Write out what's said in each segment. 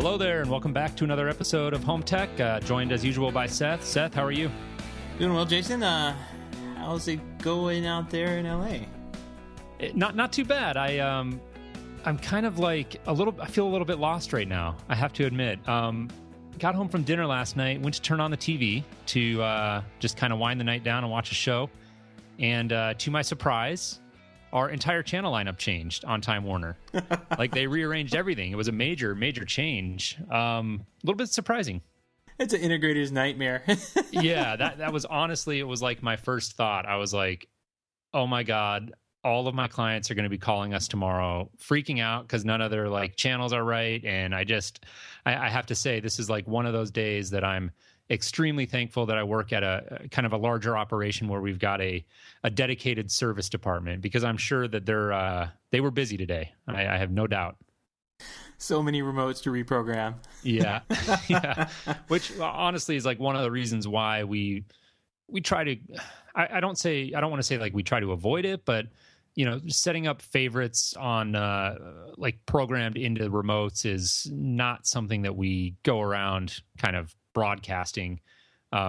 Hello there, and welcome back to another episode of Home Tech, joined as usual by Seth. Seth, how are you? Doing well, Jason. How's it going out there in LA? Not too bad. I'm kind of like I feel a little bit lost right now, I have to admit. Got home from dinner last night, went to turn on the TV to just kind of wind the night down and watch a show. And to my surprise, our entire channel lineup changed on Time Warner. Like, they rearranged everything. It was a major change. A little bit surprising. It's an integrator's nightmare. Yeah, that was honestly, it was like my first thought. I was like, oh my God, all of my clients are going to be calling us tomorrow, freaking out because none of their like channels are right. And I have to say, this is like one of those days that I'm extremely thankful that I work at a kind of a larger operation where we've got a dedicated service department, because I'm sure that they were busy today. I have no doubt. So many remotes to reprogram. Yeah. Yeah. Which honestly is like one of the reasons why we try to, I don't want to say like we try to avoid it, but you know, setting up favorites on like programmed into remotes is not something that we go around kind of broadcasting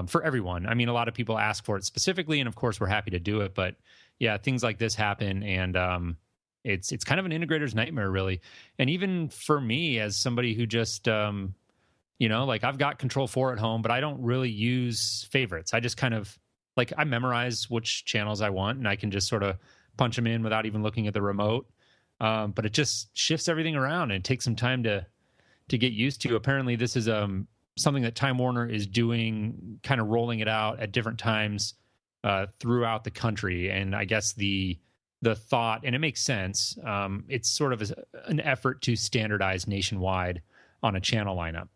for everyone. I mean, a lot of people ask for it specifically, and of course we're happy to do it, but yeah, things like this happen, and it's kind of an integrator's nightmare, really. And even for me, as somebody who just you know, like I've got Control 4 at home, but I don't really use favorites. I just kind of like, I memorize which channels I want, and I can just sort of punch them in without even looking at the remote. But it just shifts everything around, and it takes some time to get used to. Apparently this is something that Time Warner is doing, kind of rolling it out at different times throughout the country. And I guess the thought, and it makes sense, it's sort of an effort to standardize nationwide on a channel lineup,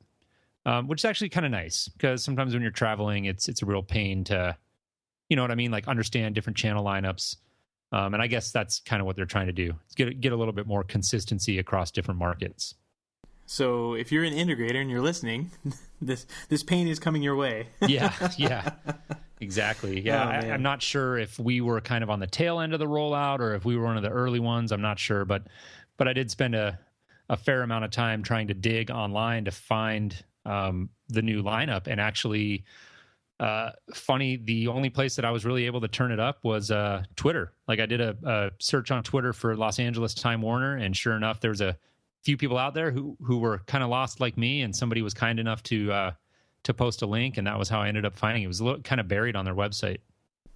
which is actually kind of nice, because sometimes when you're traveling, it's a real pain to, you know what I mean, like understand different channel lineups. And I guess that's kind of what they're trying to do. It's get a little bit more consistency across different markets. So if you're an integrator and you're listening, this pain is coming your way. Yeah, exactly. Yeah, Oh, I'm not sure if we were kind of on the tail end of the rollout or if we were one of the early ones. I'm not sure, but I did spend a fair amount of time trying to dig online to find the new lineup. And actually, funny, the only place that I was really able to turn it up was Twitter. Like, I did a search on Twitter for Los Angeles Time Warner, and sure enough, there was a few people out there who were kind of lost like me, and somebody was kind enough to post a link, and that was how I ended up finding it. It was a little kind of buried on their website.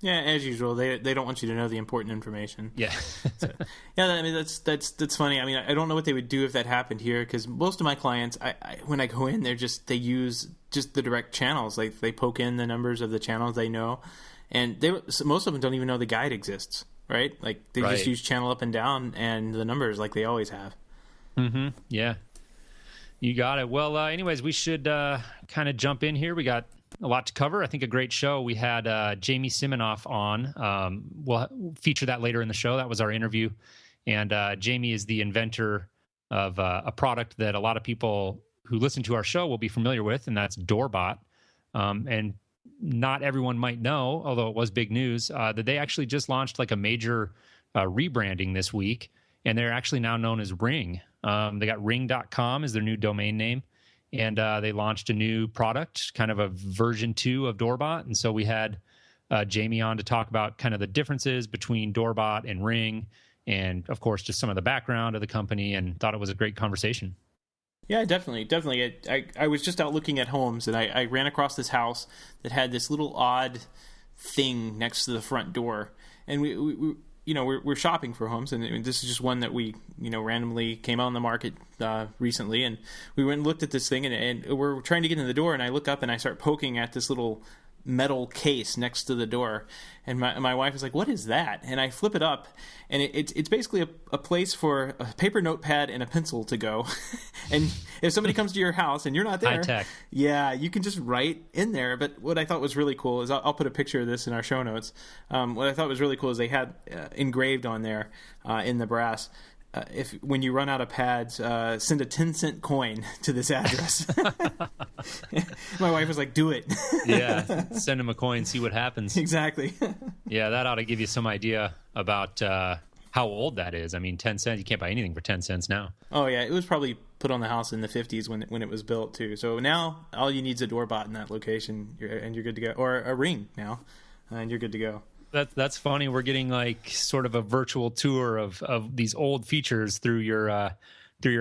Yeah, as usual, they don't want you to know the important information. Yeah. So, yeah, I mean, that's funny. I mean, I don't know what they would do if that happened here, because most of my clients, I when I go in, they use just the direct channels. Like, they poke in the numbers of the channels they know, and most of them don't even know the guide exists, right? Like, they just use channel up and down and the numbers like they always have. Mm-hmm. Yeah. You got it. Well, anyways, we should kind of jump in here. We got a lot to cover. I think a great show. We had Jamie Siminoff on. We'll feature that later in the show. That was our interview. And Jamie is the inventor of a product that a lot of people who listen to our show will be familiar with, and that's Doorbot. And not everyone might know, although it was big news, that they actually just launched like a major rebranding this week, and they're actually now known as Ring. They got ring.com is their new domain name. And they launched a new product, kind of a version 2 of Doorbot. And so we had Jamie on to talk about kind of the differences between Doorbot and Ring, and of course, just some of the background of the company, and thought it was a great conversation. Yeah, definitely. I was just out looking at homes, and I ran across this house that had this little odd thing next to the front door. And we you know, we're shopping for homes, and this is just one that we, you know, randomly came on the market recently, and we went and looked at this thing, and we're trying to get in the door, and I look up and I start poking at this little metal case next to the door, and my wife is like, "What is that?" And I flip it up, and it's basically a place for a paper notepad and a pencil to go. And if somebody comes to your house and you're not there, high tech. Yeah, you can just write in there. But what I thought was really cool is, I'll put a picture of this in our show notes. What I thought was really cool is they had engraved on there in the brass, if when you run out of pads, send a 10-cent coin to this address. My wife was like, "Do it." Yeah, send him a coin, see what happens. Exactly. Yeah, that ought to give you some idea about how old that is. I mean, 10 cents, you can't buy anything for 10 cents now. Oh yeah, it was probably put on the house in the 50s when it was built too. So now all you need is a Doorbot in that location, and you're good to go, or a Ring now, and you're good to go. That's funny. We're getting like sort of a virtual tour of these old features through your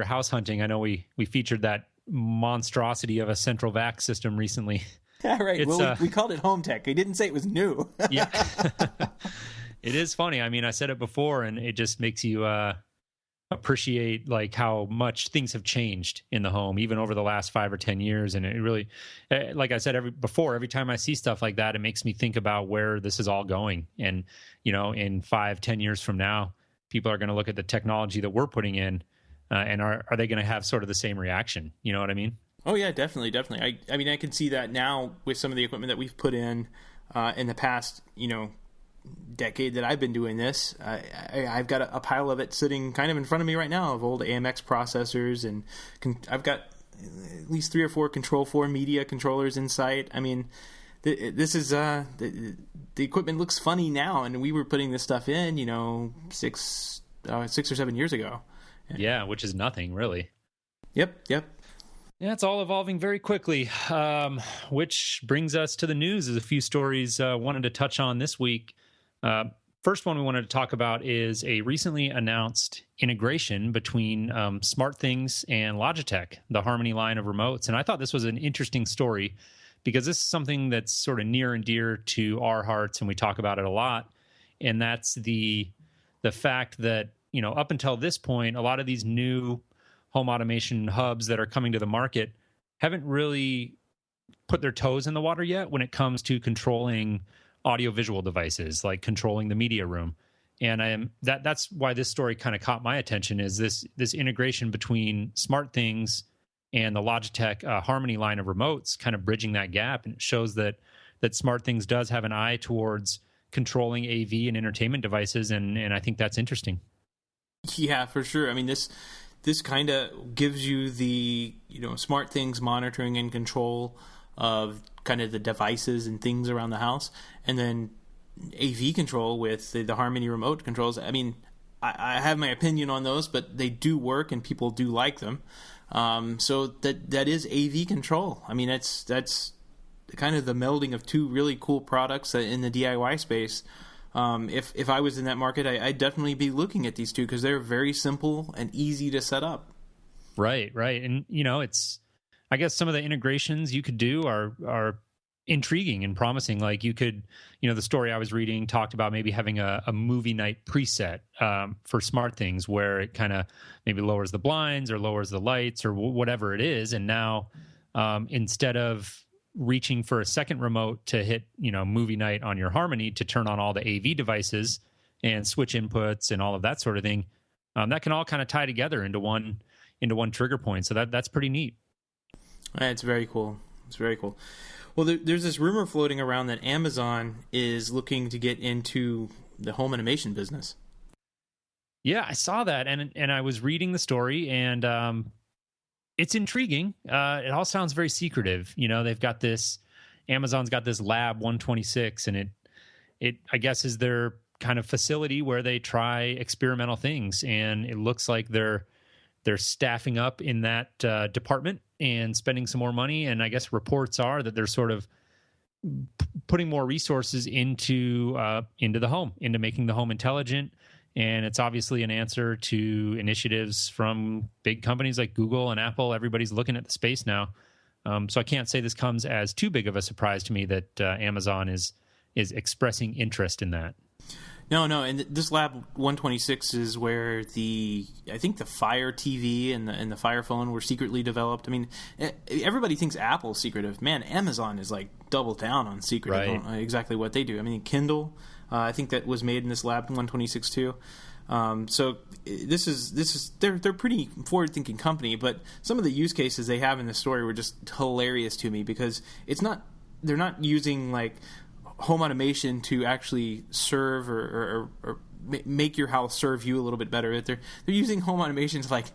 house hunting. I know we featured that monstrosity of a central vac system recently. Yeah, right. Well, we called it HomeTech. We didn't say it was new. Yeah. It is funny. I mean, I said it before, and it just makes you appreciate like how much things have changed in the home, even over the last 5 or 10 years. And it really, like I said every time I see stuff like that, it makes me think about where this is all going. And, in 5-10 years from now, people are going to look at the technology that we're putting in, and are they going to have sort of the same reaction? You know what I mean? Oh yeah, definitely. I mean, I can see that now with some of the equipment that we've put in the past, decade that I've been doing this. I've got a pile of it sitting kind of in front of me right now of old AMX processors, and I've got at least 3 or 4 Control 4 media controllers in sight. I mean, this is the equipment looks funny now, and we were putting this stuff in, 6 or 7 years ago. Yeah, which is nothing really. Yep. Yeah, it's all evolving very quickly, which brings us to the news. There's a few stories I wanted to touch on this week. First one we wanted to talk about is a recently announced integration between SmartThings and Logitech, the Harmony line of remotes. And I thought this was an interesting story because this is something that's sort of near and dear to our hearts, and we talk about it a lot. And that's the fact that, up until this point, a lot of these new home automation hubs that are coming to the market haven't really put their toes in the water yet when it comes to controlling audiovisual devices, like controlling the media room. And that's why this story kind of caught my attention, is this integration between SmartThings and the Logitech Harmony line of remotes, kind of bridging that gap. And it shows that SmartThings does have an eye towards controlling AV and entertainment devices, and I think that's interesting. Yeah, for sure. I mean, this kind of gives you the SmartThings monitoring and control of kind of the devices and things around the house, and then AV control with the Harmony remote controls. I mean, I have my opinion on those, but they do work and people do like them. So that is AV control. I mean, that's kind of the melding of two really cool products in the DIY space. If I was in that market, I'd definitely be looking at these two because they're very simple and easy to set up. Right. And, I guess some of the integrations you could do are intriguing and promising. Like you could, the story I was reading talked about maybe having a movie night preset for SmartThings where it kind of maybe lowers the blinds or lowers the lights or whatever it is. And now instead of reaching for a second remote to hit, movie night on your Harmony to turn on all the AV devices and switch inputs and all of that sort of thing, that can all kind of tie together into one trigger point. So that's pretty neat. It's very cool. It's very cool. Well, there's this rumor floating around that Amazon is looking to get into the home automation business. Yeah, I saw that, and I was reading the story, and it's intriguing. It all sounds very secretive. They've got this, Amazon's got this Lab 126, and it I guess is their kind of facility where they try experimental things, and it looks like they're staffing up in that department and spending some more money. And I guess reports are that they're sort of putting more resources into the home, into making the home intelligent. And it's obviously an answer to initiatives from big companies like Google and Apple. Everybody's looking at the space now. So I can't say this comes as too big of a surprise to me that Amazon is expressing interest in that. No, and this Lab 126 is where I think the Fire TV and the Fire Phone were secretly developed. I mean, everybody thinks Apple's secretive. Man, Amazon is like double down on secretive, right. Exactly what they do. I mean, Kindle, I think that was made in this Lab 126 too. So this is they're pretty forward-thinking company, but some of the use cases they have in the story were just hilarious to me because they're not using like home automation to actually serve or make your house serve you a little bit better. They're using home automations like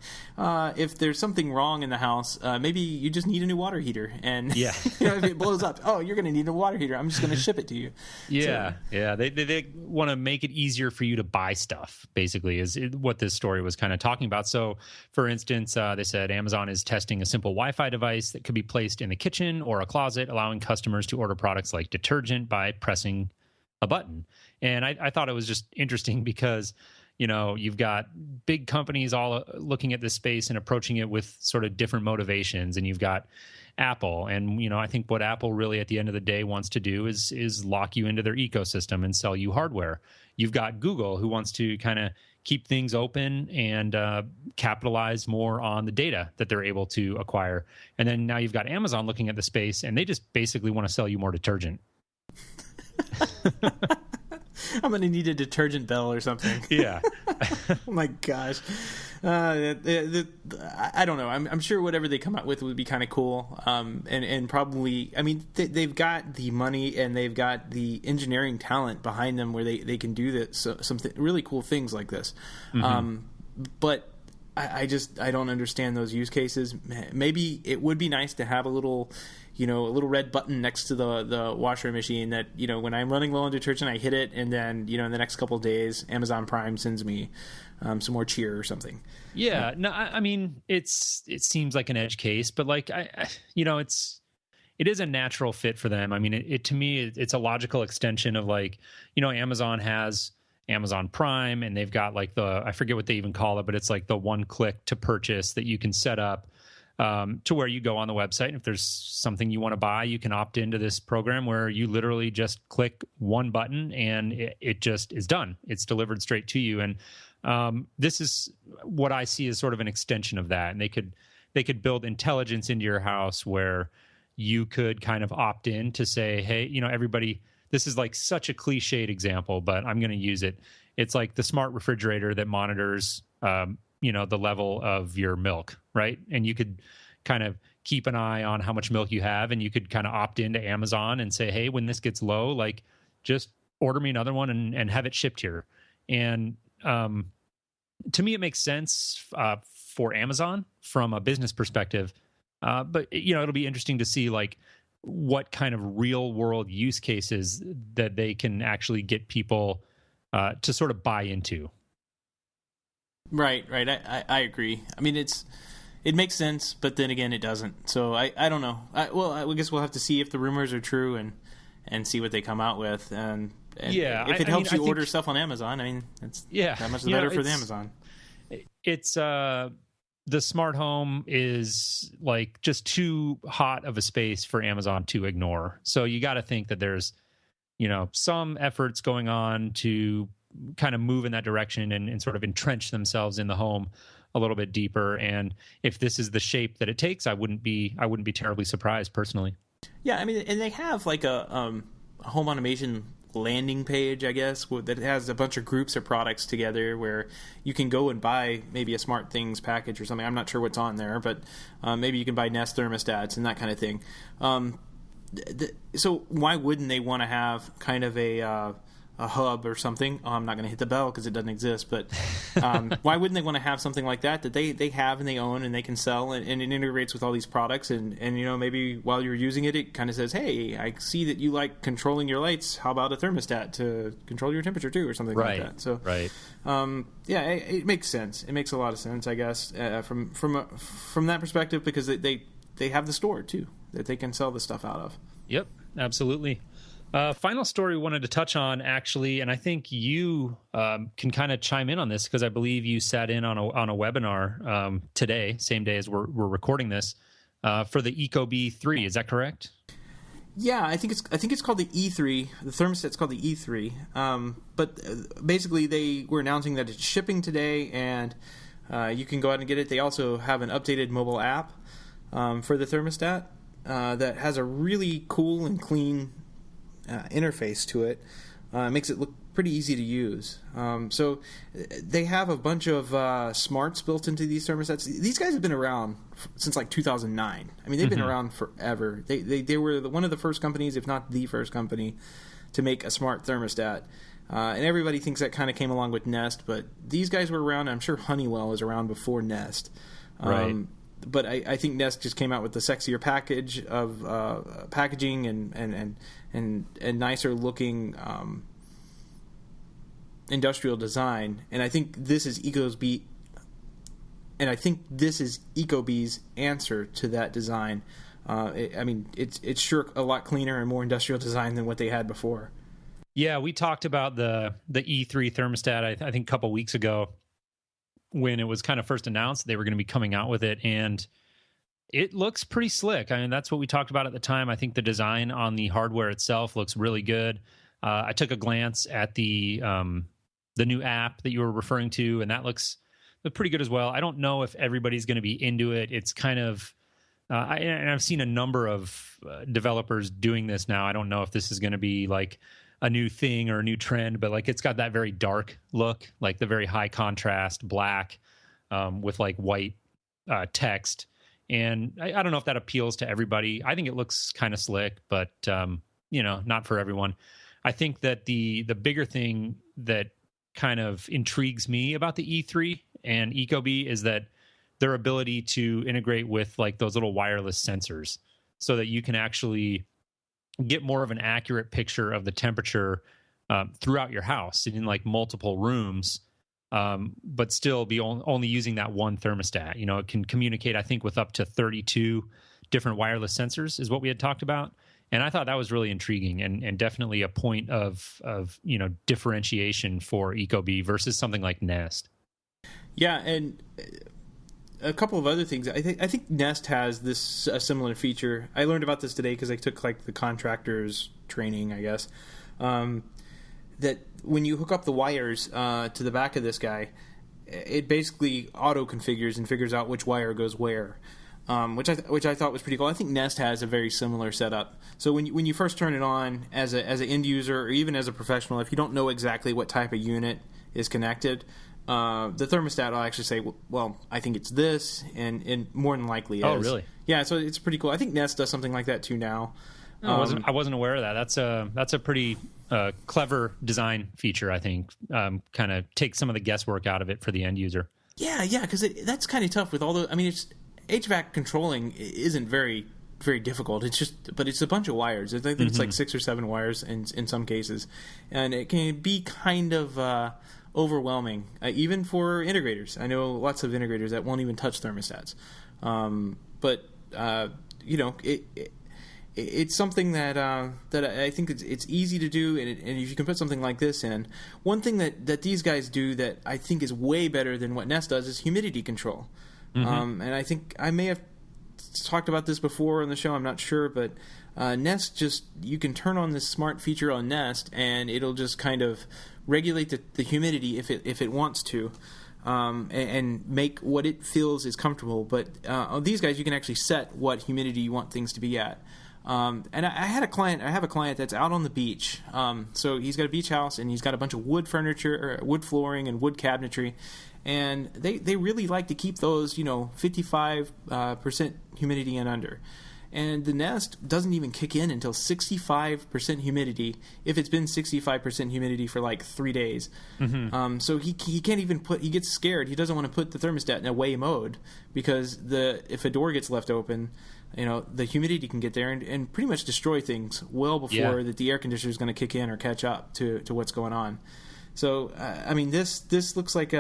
if there's something wrong in the house, maybe you just need a new water heater, and if it blows up, you're going to need a water heater. I'm just going to ship it to you. They want to make it easier for you to buy stuff, basically, is what this story was kind of talking about. So, for instance, they said Amazon is testing a simple Wi-Fi device that could be placed in the kitchen or a closet, allowing customers to order products like detergent by pressing a button. And I thought it was just interesting because, you've got big companies all looking at this space and approaching it with sort of different motivations. And you've got Apple. And, I think what Apple really at the end of the day wants to do is lock you into their ecosystem and sell you hardware. You've got Google, who wants to kind of keep things open and capitalize more on the data that they're able to acquire. And then now you've got Amazon looking at the space, and they just basically want to sell you more detergent. I'm going to need a detergent bell or something. Yeah. Oh my gosh. I don't know. I'm sure whatever they come out with would be kind of cool. And probably, I mean, they've got the money and they've got the engineering talent behind them where they can do this, some really cool things like this. Mm-hmm. But I don't understand those use cases. Maybe it would be nice to have a little red button next to the washer machine that, when I'm running low on detergent, I hit it, and then, in the next couple of days, Amazon Prime sends me some more cheer or something. Yeah. No, I mean, it seems like an edge case, but like, it is a natural fit for them. I mean, to me, it's a logical extension of like, Amazon has Amazon Prime, and they've got like I forget what they even call it, but it's like the one click to purchase that you can set up to where you go on the website. And if there's something you want to buy, you can opt into this program where you literally just click one button and it just is done. It's delivered straight to you. And this is what I see as sort of an extension of that. And they could build intelligence into your house where you could kind of opt in to say, hey, everybody, this is like such a cliched example, but I'm going to use it. It's like the smart refrigerator that monitors, the level of your milk, right? And you could kind of keep an eye on how much milk you have, and you could kind of opt into Amazon and say, hey, when this gets low, like just order me another one and have it shipped here. And to me, it makes sense for Amazon from a business perspective. But, it'll be interesting to see like what kind of real world use cases that they can actually get people to sort of buy into. Right. I agree. I mean, it makes sense, but then again, it doesn't. So I don't know. I guess we'll have to see if the rumors are true and see what they if it helps you order stuff on Amazon. I mean, it's that much better for the Amazon. It's the smart home is like just too hot of a space for Amazon to ignore. So you got to think that there's, some efforts going on to kind of move in that direction and sort of entrench themselves in the home a little bit deeper. And if this is the shape that it takes, I wouldn't be terribly surprised personally. Yeah. I mean, and they have like a home automation landing page, I guess, that has a bunch of groups of products together where you can go and buy maybe a Smart Things package or something. I'm not sure what's on there, but maybe you can buy Nest thermostats and that kind of thing. So why wouldn't they want to have kind of a hub or something? I'm not going to hit the bell because it doesn't exist, but why wouldn't they want to have something like that they have and they own and they can sell, and it integrates with all these products, and maybe while you're using it, it kind of says, hey, I see that you like controlling your lights. How about a thermostat to control your temperature too, or something like that? So right. It makes sense. It makes a lot of sense, I guess, from that perspective, because they have the store too that they can sell the stuff out of. Yep, absolutely. Final story we wanted to touch on, actually, and I think you can kind of chime in on this because I believe you sat in on a webinar today, same day as we're recording this, for the Ecobee 3. Is that correct? Yeah, I think it's called the E3. The thermostat's called the E3. But basically, they were announcing that it's shipping today, and you can go out and get it. They also have an updated mobile app for the thermostat that has a really cool and clean interface to it. Makes it look pretty easy to use. So they have a bunch of smarts built into these thermostats. These guys have been around since like 2009. I mean, they've been around forever. They were one of the first companies, if not the first company, to make a smart thermostat. And everybody thinks that kind of came along with Nest, but these guys were around. I'm sure Honeywell was around before Nest. Right. But I think Nest just came out with the sexier package of packaging and nicer looking industrial design. And I think this is Ecobee's answer to that design. It's sure a lot cleaner and more industrial design than what they had before. Yeah, we talked about the E3 thermostat, I think a couple weeks ago when it was kind of first announced they were going to be coming out with it, and it looks pretty slick. I mean, that's what we talked about at the time. I think the design on the hardware itself looks really good. I took a glance at the new app that you were referring to, and that looks pretty good as well. I don't know if everybody's going to be into it. It's kind of and I've seen a number of developers doing this now. I don't know if this is going to be like a new thing or a new trend, but like it's got that very dark look, like the very high contrast black with like white text. And I don't know if that appeals to everybody. I think it looks kind of slick, but not for everyone. I think that the bigger thing that kind of intrigues me about the E3 and Ecobee is that their ability to integrate with like those little wireless sensors so that you can actually get more of an accurate picture of the temperature throughout your house in like multiple rooms, but still be only using that one thermostat. It can communicate, I think, with up to 32 different wireless sensors is what we had talked about. And I thought that was really intriguing and definitely a point of differentiation for Ecobee versus something like Nest. Yeah, and a couple of other things. I think Nest has a similar feature. I learned about this today because I took like the contractor's training, I guess. That when you hook up the wires to the back of this guy, it basically auto configures and figures out which wire goes where, which I thought was pretty cool. I think Nest has a very similar setup. So when you first turn it on as an end user or even as a professional, if you don't know exactly what type of unit is connected, the thermostat will actually say, well, I think it's this, and more than likely is. Oh, really? Yeah, so it's pretty cool. I think Nest does something like that too now. I wasn't aware of that. That's a pretty clever design feature, I think. Kind of takes some of the guesswork out of it for the end user. Yeah, because that's kind of tough with all the. I mean, it's HVAC controlling isn't very very difficult. But it's a bunch of wires. I think it's like 6 or 7 wires in some cases, and it can be kind of overwhelming, even for integrators. I know lots of integrators that won't even touch thermostats. It's something that I think it's easy to do, and if you can put something like this in. One thing that these guys do that I think is way better than what Nest does is humidity control. And I think I may have talked about this before on the show, I'm not sure, but Nest you can turn on this smart feature on Nest, and it'll just kind of regulate the humidity if it wants to, and make what it feels is comfortable. But on these guys, you can actually set what humidity you want things to be at. And I have a client that's out on the beach. So he's got a beach house, and he's got a bunch of wood furniture, or wood flooring, and wood cabinetry. And they really like to keep those, 55% humidity and under. And the Nest doesn't even kick in until 65% humidity, if it's been 65% humidity for like 3 days. So he can't even he gets scared. He doesn't want to put the thermostat in away mode, because if a door gets left open, the humidity can get there and pretty much destroy things well before that the air conditioner is going to kick in or catch up to what's going on. So this looks like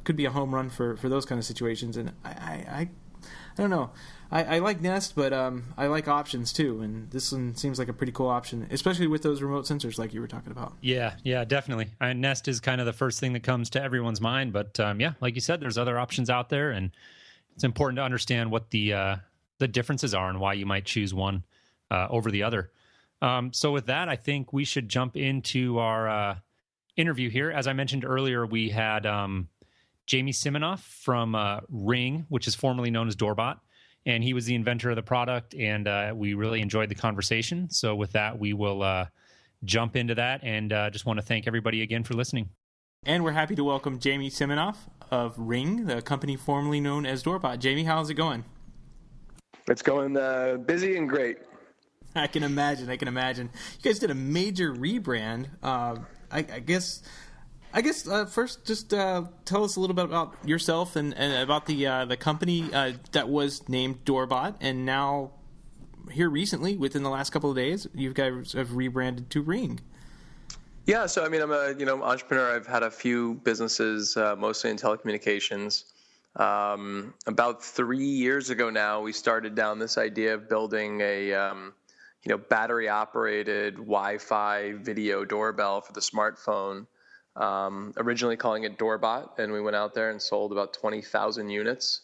could be a home run for those kind of situations. And I don't know. I like Nest, but I like options too, and this one seems like a pretty cool option, especially with those remote sensors like you were talking about. Yeah, definitely. Nest is kind of the first thing that comes to everyone's mind, but like you said, there's other options out there, and it's important to understand what the differences are and why you might choose one over the other. So with that, I think we should jump into our interview here. As I mentioned earlier, we had Jamie Siminoff from Ring, which is formerly known as Doorbot. And he was the inventor of the product, and we really enjoyed the conversation. So with that, we will jump into that, and just want to thank everybody again for listening. And we're happy to welcome Jamie Siminoff of Ring, the company formerly known as Doorbot. Jamie, how's it going? It's going busy and great. I can imagine. You guys did a major rebrand. I guess first, just tell us a little bit about yourself and about the company that was named Doorbot, and now here recently, within the last couple of days, you guys have rebranded to Ring. Yeah, so I mean, I'm a entrepreneur. I've had a few businesses, mostly in telecommunications. About 3 years ago now, we started down this idea of building a battery operated Wi-Fi video doorbell for the smartphone. Originally calling it Doorbot, and we went out there and sold about 20,000 units.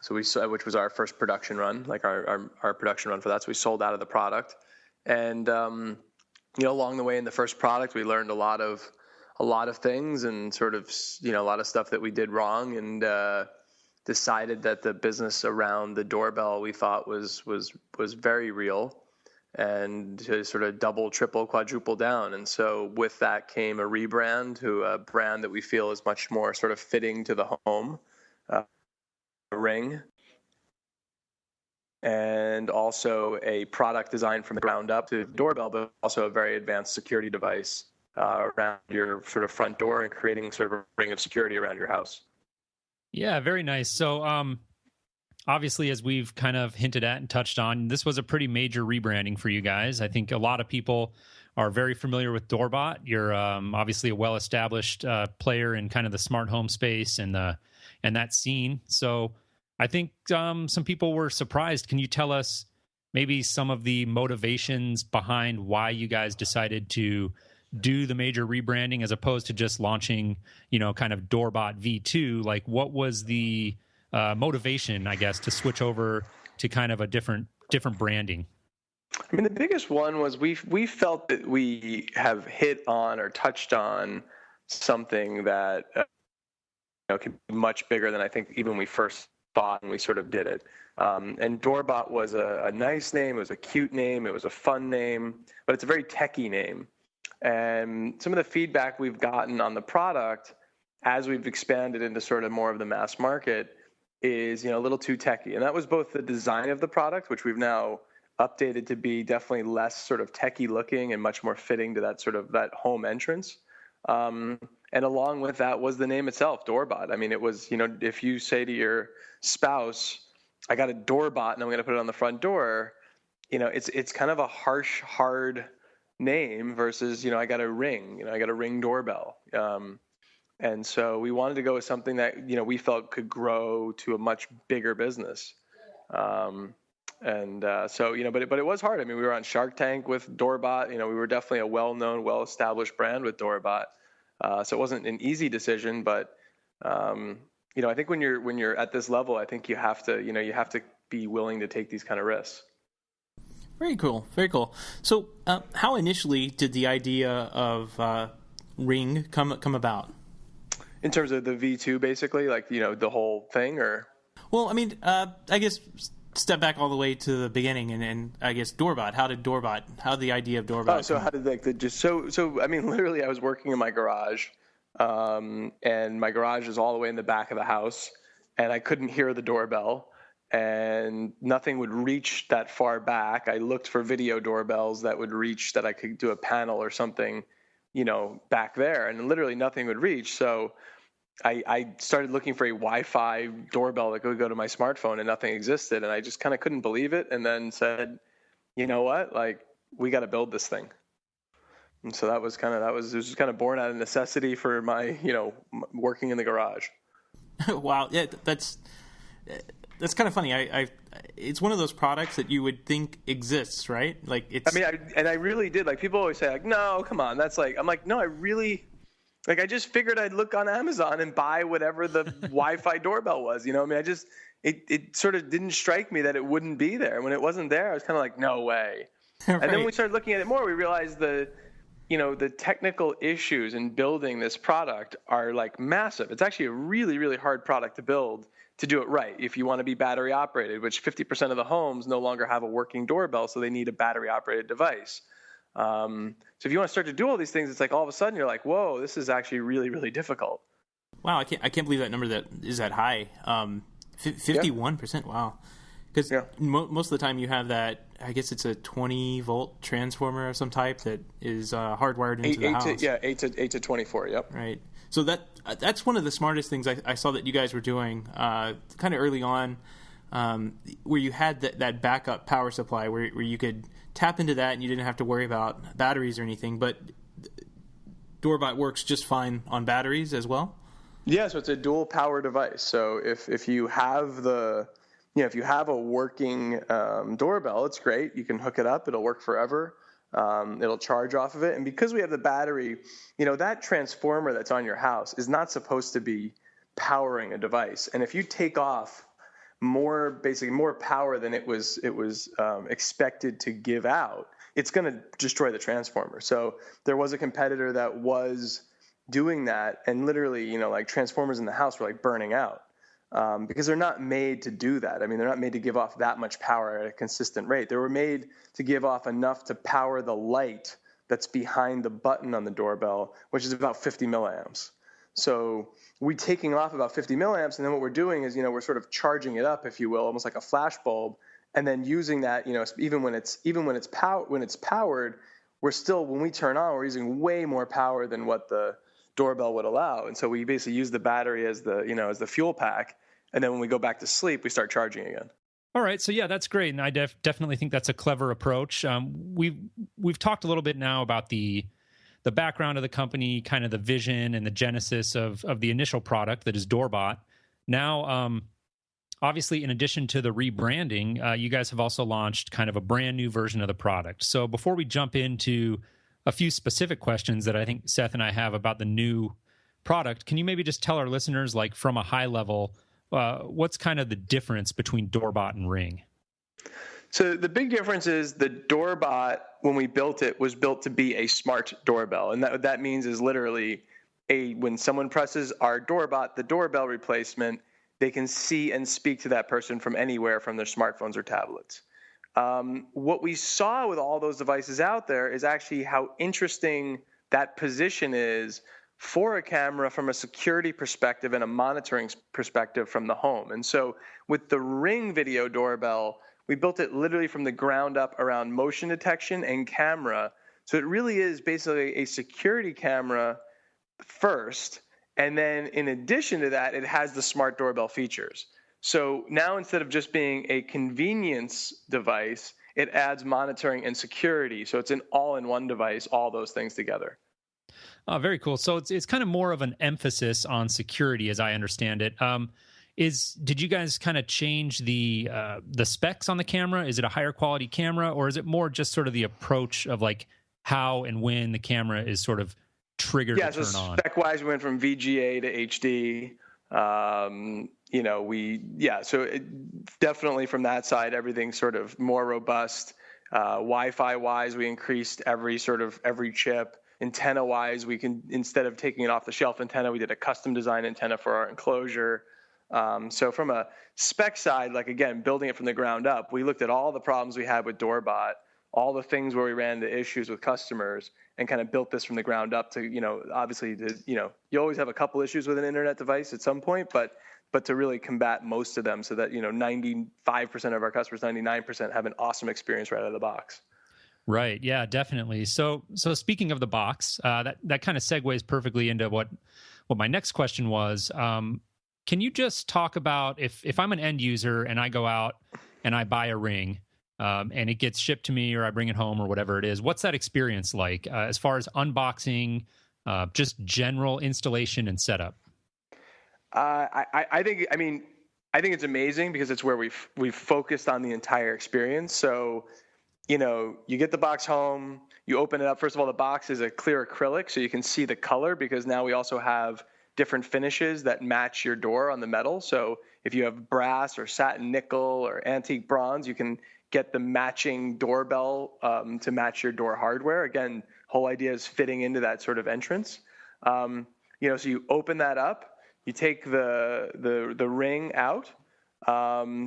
Which was our first production run, like our production run for that. So we sold out of the product, and along the way in the first product, we learned a lot of things, and sort of a lot of stuff that we did wrong, and decided that the business around the doorbell we thought was very real, and to sort of double, triple, quadruple down. And so with that came a rebrand to a brand that we feel is much more sort of fitting to the home, Ring, and also a product designed from the ground up to the doorbell, but also a very advanced security device around your sort of front door, and creating sort of a ring of security around your house. Yeah, very nice. So obviously, as we've kind of hinted at and touched on, this was a pretty major rebranding for you guys. I think a lot of people are very familiar with Doorbot. You're obviously a well-established player in kind of the smart home space and that scene. So I think some people were surprised. Can you tell us maybe some of the motivations behind why you guys decided to do the major rebranding as opposed to just launching, kind of Doorbot V2? Like, what was the motivation, I guess, to switch over to kind of a different branding? I mean, the biggest one was we felt that we have hit on or touched on something that can be much bigger than I think even we first thought, and we sort of did it. And Doorbot was a nice name. It was a cute name. It was a fun name, but it's a very techie name. And some of the feedback we've gotten on the product as we've expanded into sort of more of the mass market is, a little too techie. And that was both the design of the product, which we've now updated to be definitely less sort of techie looking and much more fitting to that sort of that home entrance. And along with that was the name itself, Doorbot. I mean, it was, if you say to your spouse, I got a Doorbot and I'm going to put it on the front door, it's kind of a harsh, hard name versus, I got a Ring, I got a Ring doorbell. And so we wanted to go with something that, we felt could grow to a much bigger business. So, but it was hard. I mean, we were on Shark Tank with Doorbot. We were definitely a well-known, well-established brand with Doorbot. So it wasn't an easy decision, but, I think when you're at this level, I think you have to be willing to take these kind of risks. Very cool. Very cool. So how initially did the idea of Ring come about? In terms of the V2, basically, like, the whole thing, or? Well, I mean, I guess step back all the way to the beginning, and I guess Doorbot. How did the idea of Doorbot? So how did so I mean, literally, I was working in my garage, and my garage is all the way in the back of the house, and I couldn't hear the doorbell, and nothing would reach that far back. I looked for video doorbells that would reach, that I could do a panel or something, back there, and literally nothing would reach. So I started looking for a Wi-Fi doorbell that could go to my smartphone, and nothing existed. And I just kind of couldn't believe it. And then said, you know what, like, we got to build this thing. And so it was kind of born out of necessity for my, working in the garage. Wow. Yeah. That's kind of funny. It's one of those products that you would think exists, right? Like, it's. I mean, I really did. Like, people always say, like, no, come on, that's like. I'm like, no, I really. Like, I just figured I'd look on Amazon and buy whatever the Wi-Fi doorbell was. I mean, it sort of didn't strike me that it wouldn't be there. When it wasn't there, I was kind of like, no way. Right. And then when we started looking at it more, we realized the technical issues in building this product are like massive. It's actually a really, really hard product to build, to do it right. If you want to be battery operated, which 50% of the homes no longer have a working doorbell, so they need a battery operated device. So if you want to start to do all these things, it's like all of a sudden you're like, whoa, this is actually really, really difficult. Wow, I can't believe that number that is that high. 51%. Wow. Because most of the time you have that, I guess it's a 20-volt transformer of some type that is hardwired into the house. 8 to 24, yep. Right. So that's one of the smartest things I saw that you guys were doing kind of early on, where you had that backup power supply where you could tap into that and you didn't have to worry about batteries or anything. But Doorbot works just fine on batteries as well? Yeah, so it's a dual power device. So if you have if you have a working doorbell, it's great. You can hook it up. It'll work forever. It'll charge off of it. And because we have the battery, that transformer that's on your house is not supposed to be powering a device. And if you take off more power than it was expected to give out, it's going to destroy the transformer. So there was a competitor that was doing that, and literally, like transformers in the house were like burning out because they're not made to do that. I mean, they're not made to give off that much power at a consistent rate. They were made to give off enough to power the light that's behind the button on the doorbell, which is about 50 milliamps. So we're taking off about 50 milliamps, and then what we're doing is, we're sort of charging it up, if you will, almost like a flash bulb, and then using that, even when it's powered, we're still, when we turn on, we're using way more power than what the doorbell would allow. And so we basically use the battery as the fuel pack, and then when we go back to sleep, we start charging again. All right, so yeah, that's great, and I definitely think that's a clever approach. We've talked a little bit now about the background of the company, kind of the vision and the genesis of the initial product that is Doorbot. Now, obviously, in addition to the rebranding, you guys have also launched kind of a brand new version of the product. So before we jump into a few specific questions that I think Seth and I have about the new product, can you maybe just tell our listeners, like from a high level, what's kind of the difference between Doorbot and Ring? So the big difference is the Doorbot, when we built it, was built to be a smart doorbell. And what that means is literally when someone presses our Doorbot, the doorbell replacement, they can see and speak to that person from anywhere from their smartphones or tablets. What we saw with all those devices out there is actually how interesting that position is for a camera from a security perspective and a monitoring perspective from the home. And so with the Ring video doorbell, we built it literally from the ground up around motion detection and camera. So it really is basically a security camera first. And then in addition to that, it has the smart doorbell features. So now instead of just being a convenience device, it adds monitoring and security. So it's an all-in-one device, all those things together. Oh, very cool. So it's kind of more of an emphasis on security, as I understand it. Did you guys kind of change the specs on the camera? Is it a higher quality camera, or is it more just sort of the approach of like how and when the camera is sort of triggered to turn on? So spec-wise, we went from VGA to HD. So definitely from that side, everything's sort of more robust. Wi-Fi wise, we increased every chip. Antenna wise, we can, instead of taking an off the shelf antenna, we did a custom design antenna for our enclosure. So from a spec side, like again, building it from the ground up, we looked at all the problems we had with Doorbot, all the things where we ran into issues with customers, and kind of built this from the ground up to, obviously, you always have a couple issues with an internet device at some point, but to really combat most of them so that, 95% of our customers, 99% have an awesome experience right out of the box. Right. Yeah, definitely. So speaking of the box, that kind of segues perfectly into what my next question was. Can you just talk about if I'm an end user and I go out and I buy a Ring, and it gets shipped to me or I bring it home or whatever it is, what's that experience like as far as unboxing, just general installation and setup? I think it's amazing because it's where we've focused on the entire experience. So, you get the box home, you open it up. First of all, the box is a clear acrylic, so you can see the color because now we also have different finishes that match your door on the metal. So if you have brass or satin nickel or antique bronze, you can get the matching doorbell to match your door hardware. Again, whole idea is fitting into that sort of entrance. So you open that up, you take the Ring out,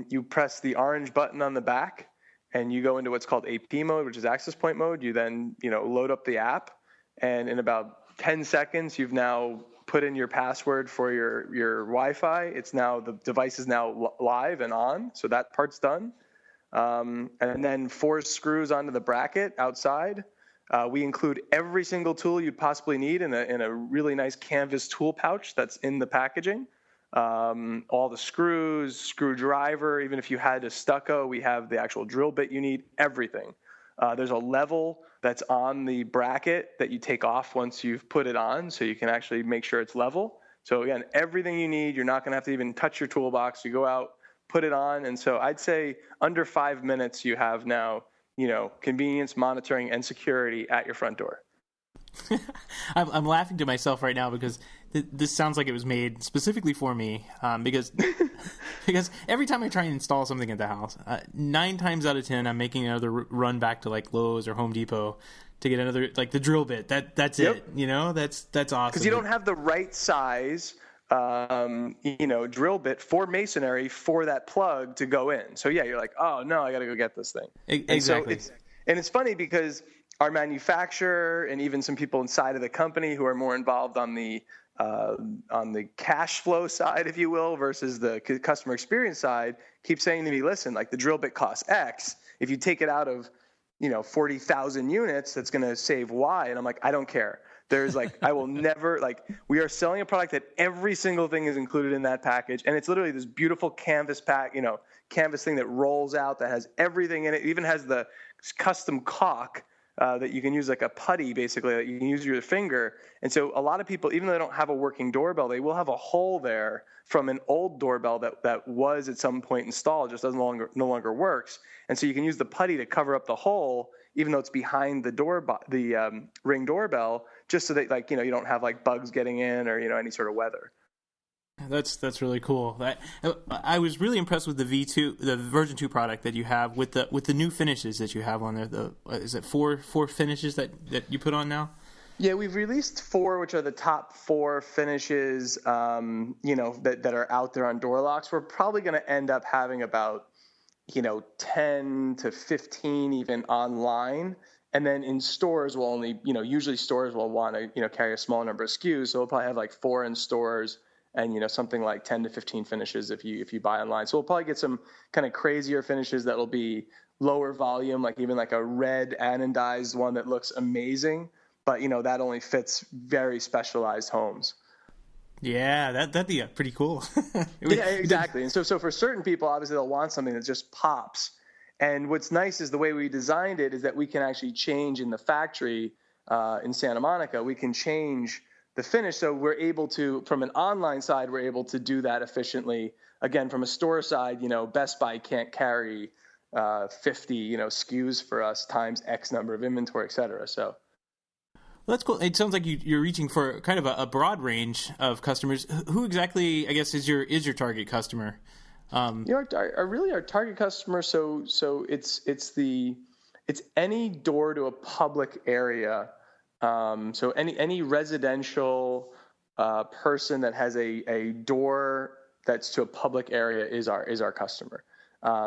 you press the orange button on the back, and you go into what's called AP mode, which is access point mode. You then, load up the app, and in about 10 seconds, you've now put in your password for your Wi-Fi. It's now, the device is now live and on, so that part's done. And then 4 screws onto the bracket outside. We include every single tool you'd possibly need in a really nice canvas tool pouch that's in the packaging. All the screws, screwdriver, even if you had a stucco, we have the actual drill bit you need, everything. There's a level that's on the bracket that you take off once you've put it on, so you can actually make sure it's level. So again, everything you need, you're not going to have to even touch your toolbox. You go out, put it on, and so I'd say under 5 minutes you have now, convenience, monitoring, and security at your front door. I'm laughing to myself right now because this sounds like it was made specifically for me. Because every time I try and install something at the house, 9 times out of 10, I'm making another run back to like Lowe's or Home Depot to get another, like the drill bit. That's Yep. it. That's awesome. Because you don't have the right size, drill bit for masonry for that plug to go in. So yeah, you're like, oh no, I got to go get this thing. Exactly. And it's funny because our manufacturer and even some people inside of the company who are more involved on the cash flow side, if you will, versus the customer experience side, keep saying to me, listen, like the drill bit costs X. If you take it out of, 40,000 units, that's going to save Y. And I'm like, I don't care. There's I will never, we are selling a product that every single thing is included in that package. And it's literally this beautiful canvas canvas thing that rolls out that has everything in it. It even has the custom caulk that you can use like a putty, basically, that you can use your finger. And so a lot of people, even though they don't have a working doorbell, they will have a hole there from an old doorbell that was at some point installed, just no longer works. And so you can use the putty to cover up the hole, even though it's behind the Ring doorbell, just so that you don't have bugs getting in or any sort of weather. That's really cool. I was really impressed with the version 2 product that you have with the new finishes that you have on there. Is it four finishes that you put on now? Yeah, we've released 4, which are the top 4 finishes, that are out there on door locks. We're probably going to end up having about 10 to 15 even online. And then in stores, we'll only, usually stores will want to, carry a small number of SKUs. So we'll probably have 4 in stores and, something like 10 to 15 finishes if you buy online. So we'll probably get some kind of crazier finishes that'll be lower volume, even a red anodized one that looks amazing. But, that only fits very specialized homes. Yeah, that'd be pretty cool. Yeah, exactly. And so for certain people, obviously they'll want something that just pops. And what's nice is the way we designed it is that we can actually change in the factory in Santa Monica. We can change the finish. So we're able to, from an online side, we're able to do that efficiently. Again, from a store side, Best Buy can't carry 50, SKUs for us times X number of inventory, et cetera. So. Well, that's cool. It sounds like you're reaching for kind of a broad range of customers. Who exactly, I guess, is your target customer? Our target customer. So it's any door to a public area. So any residential person that has a door that's to a public area is our customer.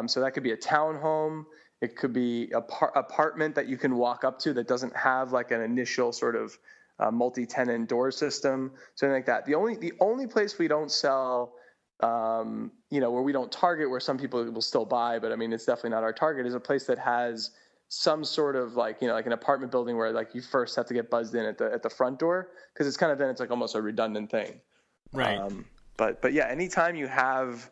So that could be a townhome. It could be a apartment that you can walk up to that doesn't have an initial sort of multi-tenant door system, something like that. The only place we don't sell, where we don't target, where some people will still buy, but I mean it's definitely not our target, is a place that has some sort of an apartment building where you first have to get buzzed in at the front door, because it's kind of it's almost a redundant thing. Right. But yeah, anytime you have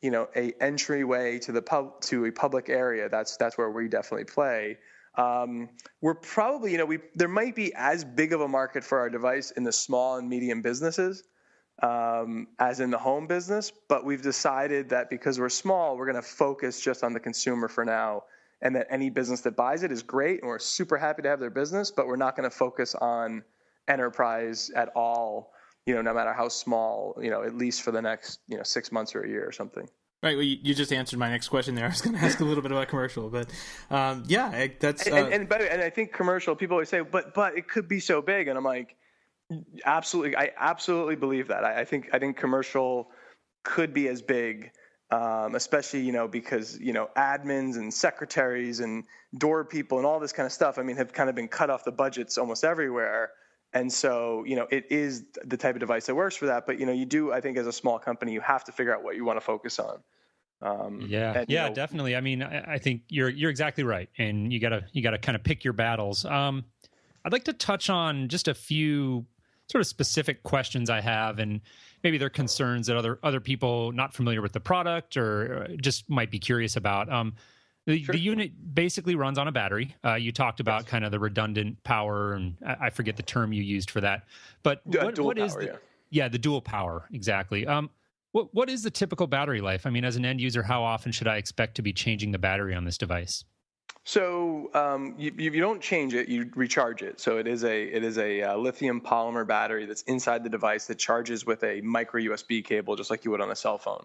a entryway to a public area, that's where we definitely play. We're probably, there might be as big of a market for our device in the small and medium businesses as in the home business, but we've decided that because we're small, we're going to focus just on the consumer for now, and that any business that buys it is great, and we're super happy to have their business, but we're not going to focus on enterprise at all, no matter how small, at least for the next, 6 months or a year or something. Right. Well, you just answered my next question there. I was going to ask a little bit about commercial, but that's and I think commercial, people always say, but it could be so big, and I'm like, absolutely, I absolutely believe that. I think commercial could be as big, especially because admins and secretaries and door people and all this kind of stuff, have kind of been cut off the budgets almost everywhere. And so, it is the type of device that works for that. But, you do, I think, as a small company, you have to figure out what you want to focus on. Yeah, definitely. I mean, I think you're exactly right, and you gotta kind of pick your battles. I'd like to touch on just a few sort of specific questions I have, and maybe they're concerns that other people not familiar with the product or just might be curious about. Sure. The unit basically runs on a battery. You talked about kind of the redundant power, and I forget the term you used for that. But what is the dual power exactly? What is the typical battery life? I mean, as an end user, how often should I expect to be changing the battery on this device? So you don't change it; you recharge it. So it is a lithium polymer battery that's inside the device that charges with a micro USB cable, just like you would on a cell phone.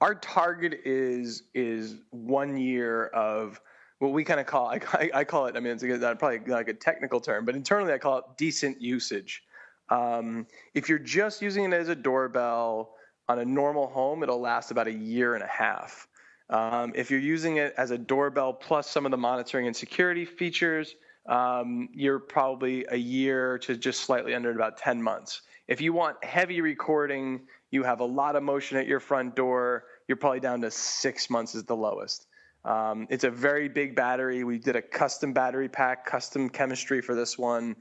Our target is 1 year of what we kind of call I call it. I mean, it's probably like a technical term, but internally I call it decent usage. If you're just using it as a doorbell on a normal home, it'll last about 1.5 years. If you're using it as a doorbell plus some of the monitoring and security features, you're probably 1 year to just slightly under about 10 months. If you want heavy recording, you have a lot of motion at your front door, you're probably down to 6 months is the lowest. It's a very big battery. We did a custom battery pack, custom chemistry for this one.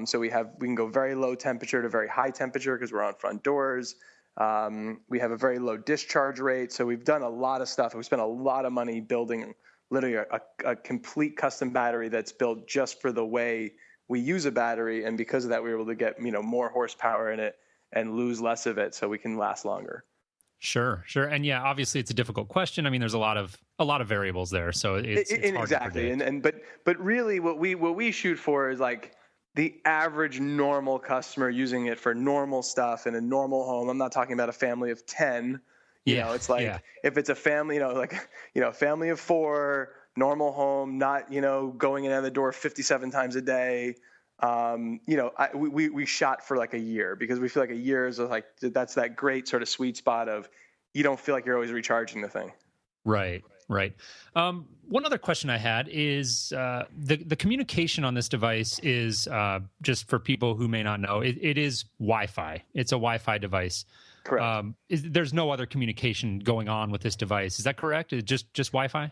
So we can go very low temperature to very high temperature because we're on front doors. We have a very low discharge rate. So we've done a lot of stuff. We spent a lot of money building literally a complete custom battery that's built just for the way we use a battery. And because of that, we were able to get, more horsepower in it and lose less of it so we can last longer. Sure. And yeah, obviously it's a difficult question. I mean, there's a lot of variables there. So it's hard exactly. to predict. But really what we shoot for is like the average normal customer using it for normal stuff in a normal home. I'm not talking about a family of 10. It's like if it's a family, family of 4, normal home, not, going in and out of the door 57 times a day. We shot for like 1 year because we feel like 1 year is like, that's that great sort of sweet spot of you don't feel like you're always recharging the thing. Right. One other question I had is the communication on this device is just for people who may not know, it is Wi-Fi. It's a Wi-Fi device. Correct. There's no other communication going on with this device. Is that correct? Is it just Wi-Fi?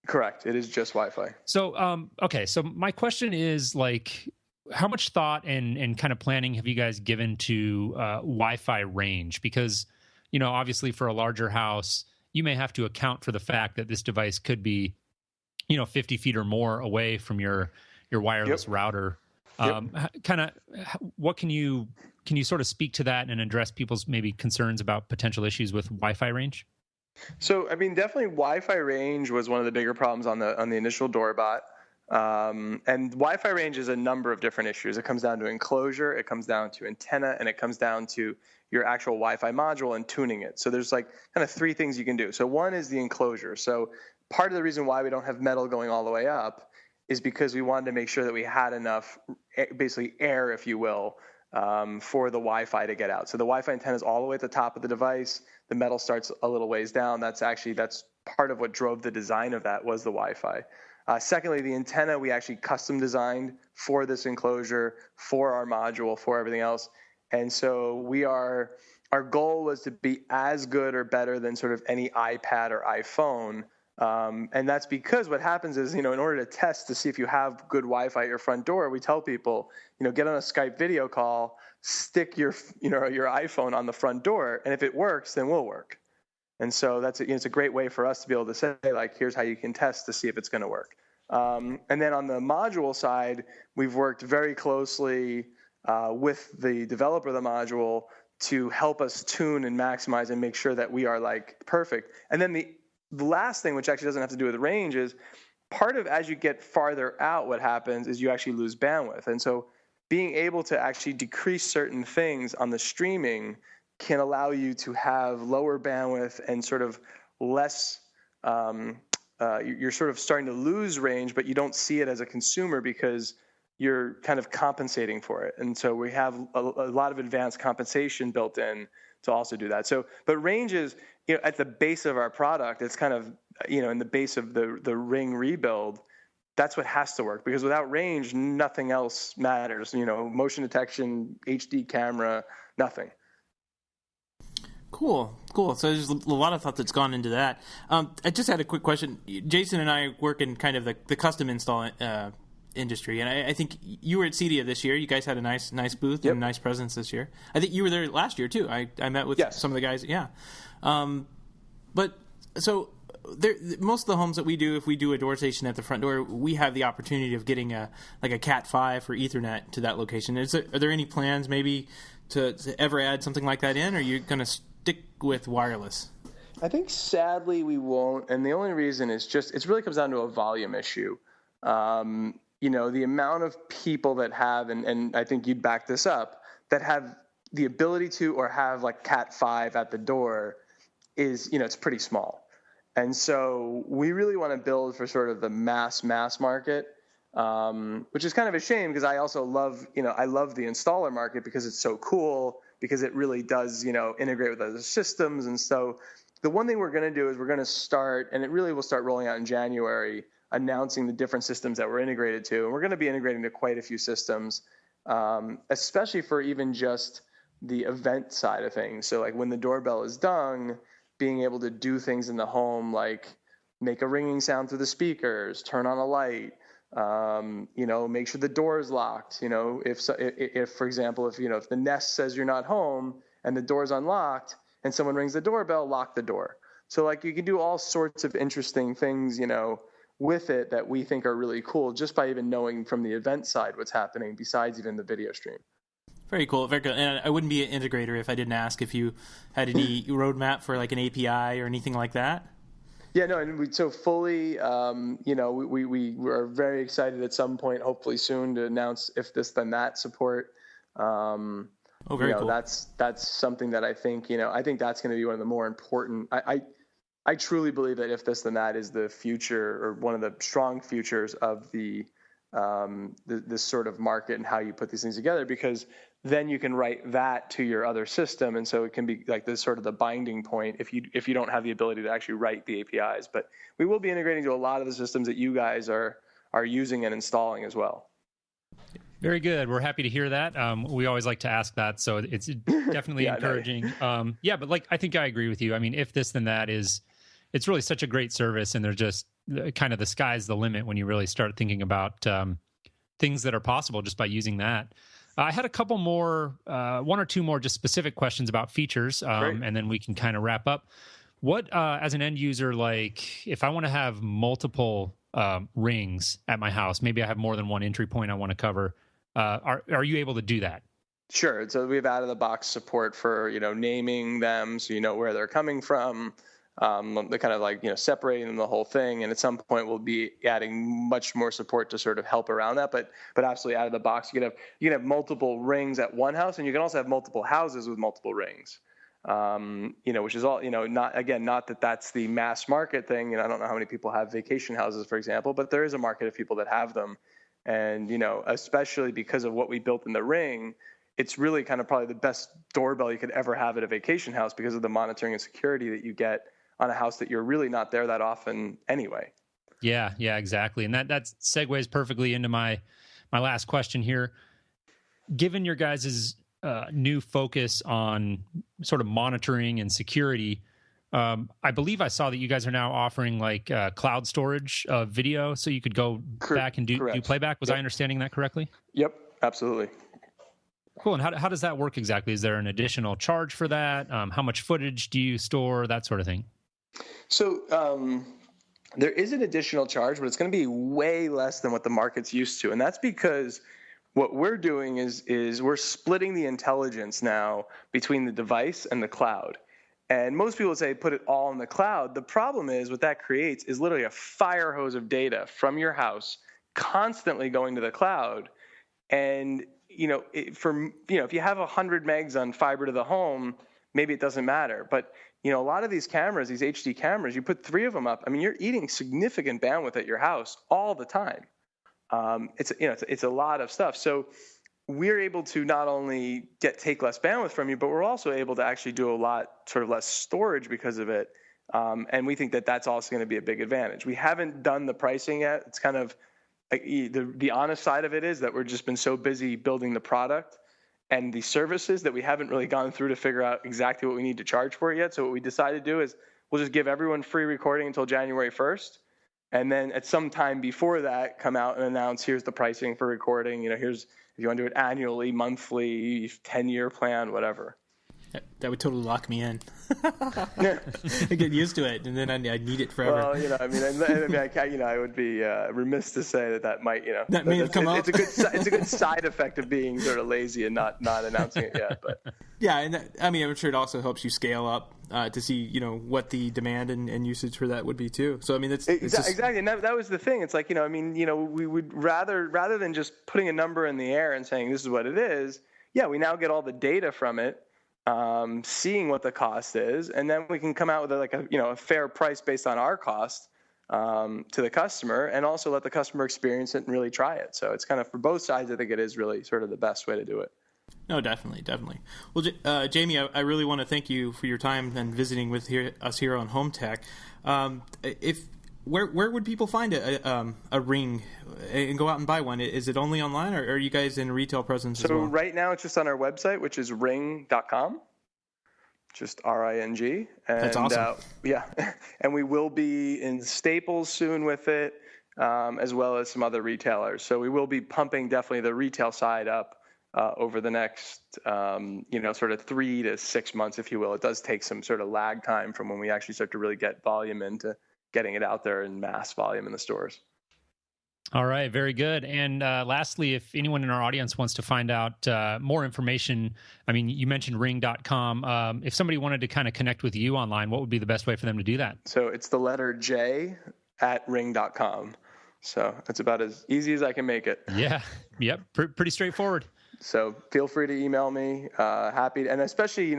Correct. It is just Wi-Fi. So, okay. So my question is like, how much thought and kind of planning have you guys given to Wi-Fi range? Because, obviously for a larger house, you may have to account for the fact that this device could be, 50 feet or more away from your wireless router. Kind of, what can you sort of speak to that and address people's maybe concerns about potential issues with Wi-Fi range? So, I mean, definitely Wi-Fi range was one of the bigger problems on the initial Doorbot. And Wi-Fi range is a number of different issues. It comes down to enclosure, it comes down to antenna, and it comes down to your actual Wi-Fi module and tuning it. So there's like kind of 3 things you can do. So one is the enclosure. So part of the reason why we don't have metal going all the way up is because we wanted to make sure that we had enough, basically air, if you will, for the Wi-Fi to get out. So the Wi-Fi antenna is all the way at the top of the device. The metal starts a little ways down. That's part of what drove the design of that was the Wi-Fi. Secondly, the antenna we actually custom designed for this enclosure, for our module, for everything else. And so our goal was to be as good or better than sort of any iPad or iPhone. And that's because what happens is, in order to test to see if you have good Wi-Fi at your front door, we tell people, get on a Skype video call, stick your iPhone on the front door, and if it works, then we'll work. And so it's a great way for us to be able to say, like, here's how you can test to see if it's going to work. And then on the module side, we've worked very closely with the developer of the module to help us tune and maximize and make sure that we are like perfect. And then the last thing, which actually doesn't have to do with range, is part of as you get farther out, what happens is you actually lose bandwidth. And so being able to actually decrease certain things on the streaming can allow you to have lower bandwidth and sort of less, you're sort of starting to lose range, but you don't see it as a consumer because you're kind of compensating for it. And so we have a lot of advanced compensation built in to also do that. So, but range is, at the base of our product, it's kind of, in the base of the Ring rebuild, that's what has to work, because without range, nothing else matters. Motion detection, HD camera, nothing. Cool. So there's a lot of thought that's gone into that. I just had a quick question. Jason and I work in kind of the custom install industry, and I think you were at CEDIA this year. You guys had a nice booth and a nice presence this year. I think you were there last year too. I met with some of the guys. Yeah. But so most of the homes that we do, if we do a door station at the front door, we have the opportunity of getting a Cat 5 for Ethernet to that location. Are there any plans maybe to ever add something like that in, or are you going to stick with wireless? I think sadly we won't, and the only reason is it really comes down to a volume issue. The amount of people that have, and I think you'd back this up, that have the ability to or have like Cat 5 at the door is, it's pretty small. And so we really want to build for sort of the mass market, which is kind of a shame, because I also love the installer market because it's so cool, because it really does, integrate with other systems. And so the one thing we're going to do is we're going to start, and it really will start rolling out in January, announcing the different systems that we're integrated to. And we're going to be integrating to quite a few systems, especially for even just the event side of things. So like when the doorbell is done, being able to do things in the home, like make a ringing sound through the speakers, turn on a light, make sure the door is locked. If for example, if the Nest says you're not home and the door's unlocked and someone rings the doorbell, lock the door. So like you can do all sorts of interesting things, with it that we think are really cool, just by even knowing from the event side what's happening besides even the video stream. Very cool, very cool. And I wouldn't be an integrator if I didn't ask if you had any roadmap for like an API or anything like that. Yeah, no, and so fully, we are very excited at some point, hopefully soon, to announce If This Then That support. Very cool. That's something that I think that's going to be one of the more important. I truly believe that If This Then That is the future, or one of the strong futures of this sort of market and how you put these things together, because then you can write that to your other system, and so it can be like this sort of the binding point if you don't have the ability to actually write the APIs. But we will be integrating to a lot of the systems that you guys are using and installing as well. Very good. We're happy to hear that. We always like to ask that, so it's definitely encouraging. But like I think I agree with you. I mean, If This Then That it's really such a great service, and there's just kind of the sky's the limit when you really start thinking about things that are possible just by using that. I had a couple more, one or two more just specific questions about features, and then we can kind of wrap up. What, as an end user, like if I want to have multiple rings at my house, maybe I have more than one entry point I want to cover, are you able to do that? Sure. So we have out-of-the-box support for, naming them so you know where they're coming from. The kind of like, separating them, the whole thing. And at some point we'll be adding much more support to sort of help around that. But absolutely out of the box, you can have multiple rings at one house, and you can also have multiple houses with multiple rings. Which is all, not that that's the mass market thing. I don't know how many people have vacation houses, for example, but there is a market of people that have them. And, especially because of what we built in the Ring, it's really kind of probably the best doorbell you could ever have at a vacation house because of the monitoring and security that you get on a house that you're really not there that often anyway. Yeah, exactly. And that segues perfectly into my last question here. Given your guys' new focus on sort of monitoring and security, I believe I saw that you guys are now offering like cloud storage of video, so you could go back and do playback. Was I understanding that correctly? Yep, absolutely. Cool. And how does that work exactly? Is there an additional charge for that? How much footage do you store? That sort of thing. So there is an additional charge, but it's going to be way less than what the market's used to. And that's because what we're doing is we're splitting the intelligence now between the device and the cloud. And most people say put it all in the cloud. The problem is what that creates is literally a fire hose of data from your house constantly going to the cloud. And if you have 100 megs on fiber to the home, maybe it doesn't matter. But a lot of these cameras, these HD cameras, you put 3 of them up. I mean, you're eating significant bandwidth at your house all the time. It's a lot of stuff. So we're able to not only take less bandwidth from you, but we're also able to actually do a lot sort of less storage because of it. And we think that that's also going to be a big advantage. We haven't done the pricing yet. It's kind of the honest side of it is that we've just been so busy building the product and the services that we haven't really gone through to figure out exactly what we need to charge for it yet. So what we decided to do is we'll just give everyone free recording until January 1st. And then at some time before that, come out and announce, here's the pricing for recording. Here's, if you want to do it annually, monthly, 10-year plan, whatever. That would totally lock me in. I get used to it, and then I need it forever. Well, I would be remiss to say that might, that may have come up. It's a good side effect of being sort of lazy and not announcing it yet. But yeah, and I'm sure it also helps you scale up to see, what the demand and usage for that would be too. So it's exactly, and that was the thing. It's like we would rather than just putting a number in the air and saying this is what it is. Yeah, we now get all the data from it. Seeing what the cost is, and then we can come out with a fair price based on our cost to the customer, and also let the customer experience it and really try it. So it's kind of for both sides. I think it is really sort of the best way to do it. No, definitely. Well, Jamie, I really want to thank you for your time and visiting with us here on Home Tech. Where would people find a Ring and go out and buy one? Is it only online, or are you guys in a retail presence as well? So right now it's just on our website, which is ring.com, just RING. And, that's awesome. And we will be in Staples soon with it, as well as some other retailers. So we will be pumping definitely the retail side up over the next, sort of 3 to 6 months, if you will. It does take some sort of lag time from when we actually start to really get volume into getting it out there in mass volume in the stores. All right, very good. And lastly, if anyone in our audience wants to find out more information, you mentioned ring.com. If somebody wanted to kind of connect with you online, what would be the best way for them to do that? So it's the letter J at ring.com. So it's about as easy as I can make it. Yeah, yep, pretty straightforward. So feel free to email me. Happy, and especially,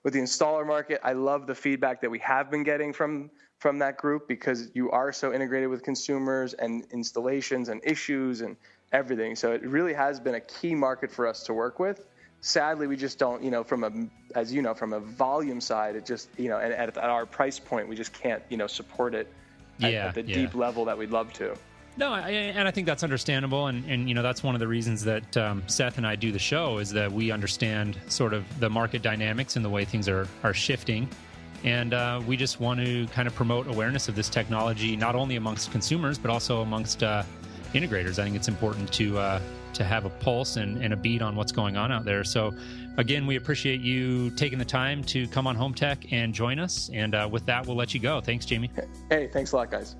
with the installer market, I love the feedback that we have been getting from that group, because you are so integrated with consumers and installations and issues and everything. So it really has been a key market for us to work with. Sadly, we just don't, from a volume side, it just, and at our price point, we just can't, support it at the deep level that we'd love to. No, and I think that's understandable, and that's one of the reasons that Seth and I do the show, is that we understand sort of the market dynamics and the way things are shifting, and we just want to kind of promote awareness of this technology, not only amongst consumers but also amongst integrators. I think it's important to have a pulse and a beat on what's going on out there. So, again, we appreciate you taking the time to come on Home Tech and join us. And with that, we'll let you go. Thanks, Jamie. Hey, thanks a lot, guys.